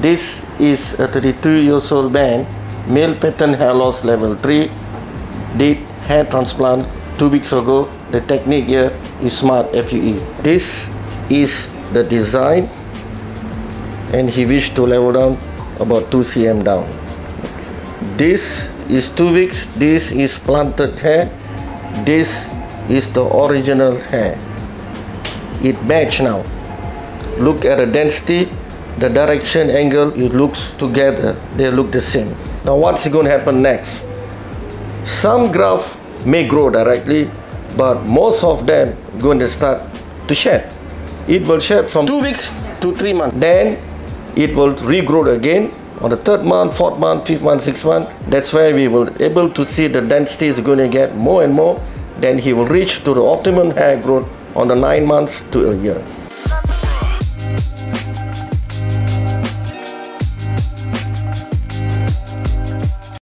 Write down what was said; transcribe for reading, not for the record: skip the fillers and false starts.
This is a 32 years old man, male pattern hair loss level 3, did hair transplant 2 weeks ago. The technique here is Smart FUE. This is the design, and he wished to level down about 2 cm down. This is 2 weeks. This is planted hair. This is the original hair. It match now. Look at the density, the direction, angle, it looks together. They look the same. Now what's going to happen next? Some graft may grow directly, but most of them going to start to shed. It will shed from 2 weeks to 3 months. Then it will regrow again on the 3rd month, 4th month, 5th month, 6th month. That's why we will able to see the density is going to get more and more. Then he will reach to the optimum hair growth on the 9 months to a year.